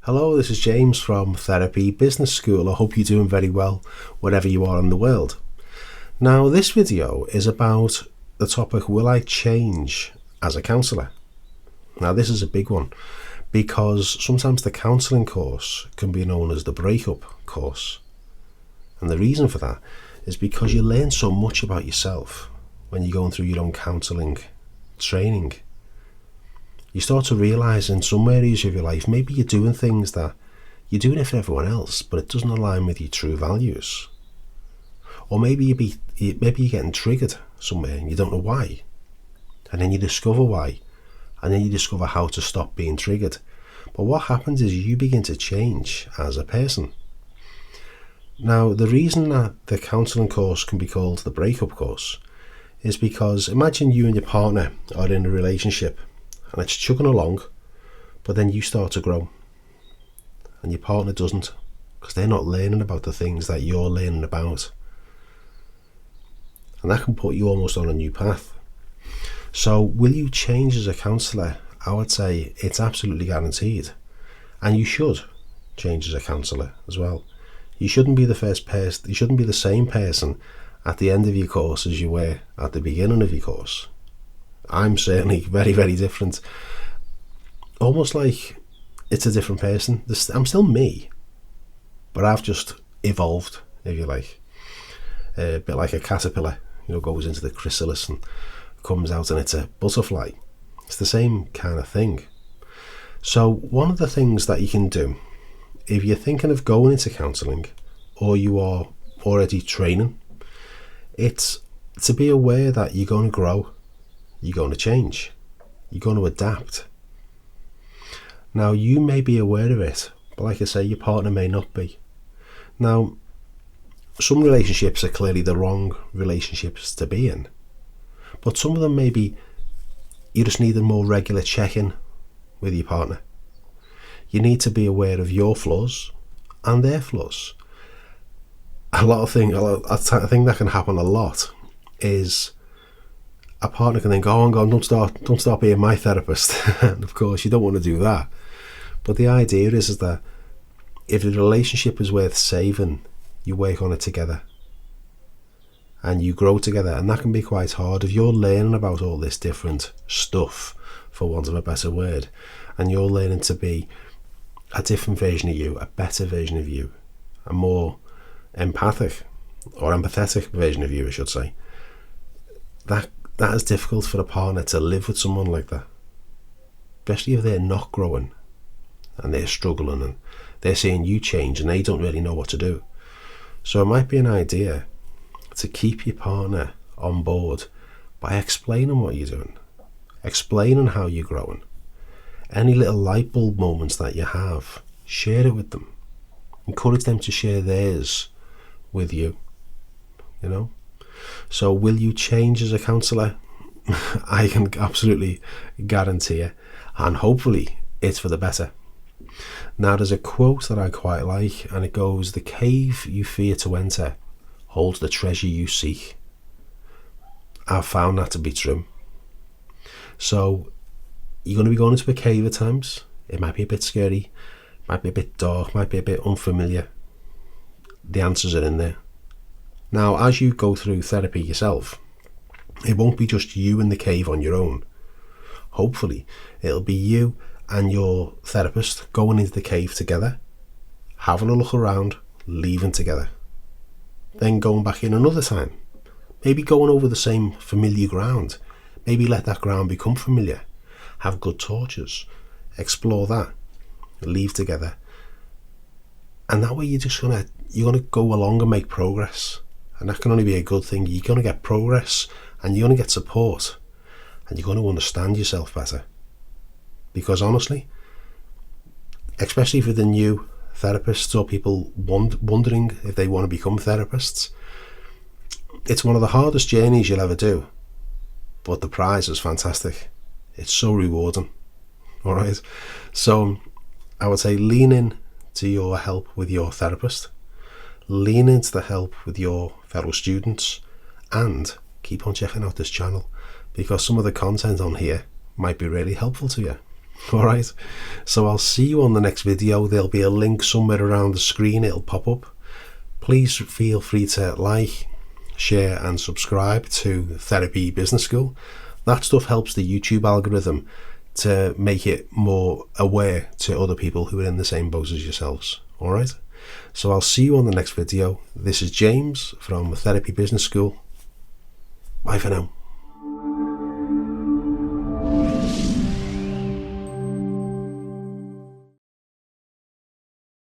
Hello, this is James from Therapy Business School. I hope you're doing very well wherever you are in the world. Now, this video is about the topic, will I change as a counsellor? Now, this is a big one because sometimes the counselling course can be known as the breakup course. And the reason for that is because you learn so much about yourself when you're going through your own counselling training. You start to realise in some areas of your life, maybe you're doing things that you're doing it for everyone else, but it doesn't align with your true values. Or maybe you're getting triggered somewhere and you don't know why. And then you discover why. And then you discover how to stop being triggered. But what happens is you begin to change as a person. Now, the reason that the counselling course can be called the breakup course is because imagine you and your partner are in a relationship and it's chugging along, but then you start to grow and your partner doesn't, because they're not learning about the things that you're learning about. And that can put you almost on a new path. So will you change as a counsellor? I would say it's absolutely guaranteed. And you should change as a counsellor as well. You shouldn't be the first person, you shouldn't be the same person at the end of your course as you were at the beginning of your course. I'm certainly very, very different. Almost like it's a different person. I'm still me, but I've just evolved, if you like. A bit like a caterpillar, goes into the chrysalis and comes out and it's a butterfly. It's the same kind of thing. So one of the things that you can do, if you're thinking of going into counselling or you are already training, it's to be aware that you're going to grow. You're going to change. You're going to adapt. Now, you may be aware of it, but like I say, your partner may not be. Now, some relationships are clearly the wrong relationships to be in, but some of them maybe you just need a more regular check-in with your partner. You need to be aware of your flaws and their flaws. I think that can happen a lot is a partner can think, oh, don't start being my therapist. And of course, you don't want to do that. But the idea is that if the relationship is worth saving, you work on it together. And you grow together. And that can be quite hard. If you're learning about all this different stuff, for want of a better word, and you're learning to be a different version of you, a better version of you, a more empathic or empathetic version of you, I should say, that is difficult for a partner to live with someone like that, especially if they're not growing and they're struggling and they're seeing you change and they don't really know what to do. So it might be an idea to keep your partner on board by explaining what you're doing, explaining how you're growing. Any little light bulb moments that you have, share it with them. Encourage them to share theirs with you, So will you change as a counsellor? I can absolutely guarantee it, and hopefully it's for the better. Now, there's a quote that I quite like, and it goes, "The cave you fear to enter holds the treasure you seek." I've found that to be true. So you're going to be going into a cave at times. It might be a bit scary, might be a bit dark, might be a bit unfamiliar. The answers are in there. Now, as you go through therapy yourself, it won't be just you in the cave on your own. Hopefully, it'll be you and your therapist going into the cave together, having a look around, leaving together. Then going back in another time. Maybe going over the same familiar ground. Maybe let that ground become familiar. Have good tortures. Explore that. Leave together. And that way you're gonna go along and make progress. And that can only be a good thing. You're going to get progress and you're going to get support and you're going to understand yourself better. Because honestly, especially for the new therapists or people wondering if they want to become therapists, it's one of the hardest journeys you'll ever do. But the prize is fantastic. It's so rewarding. All right. So I would say lean in to your help with your therapist. Lean into the help with your fellow students and keep on checking out this channel because some of the content on here might be really helpful to you. All right. So I'll see you on the next video. There'll be a link somewhere around the screen. It'll pop up. Please feel free to like, share and subscribe to Therapy Business School. That stuff helps the YouTube algorithm to make it more aware to other people who are in the same boat as yourselves. All right. So I'll see you on the next video. This is James from Therapy Business School. Bye for now.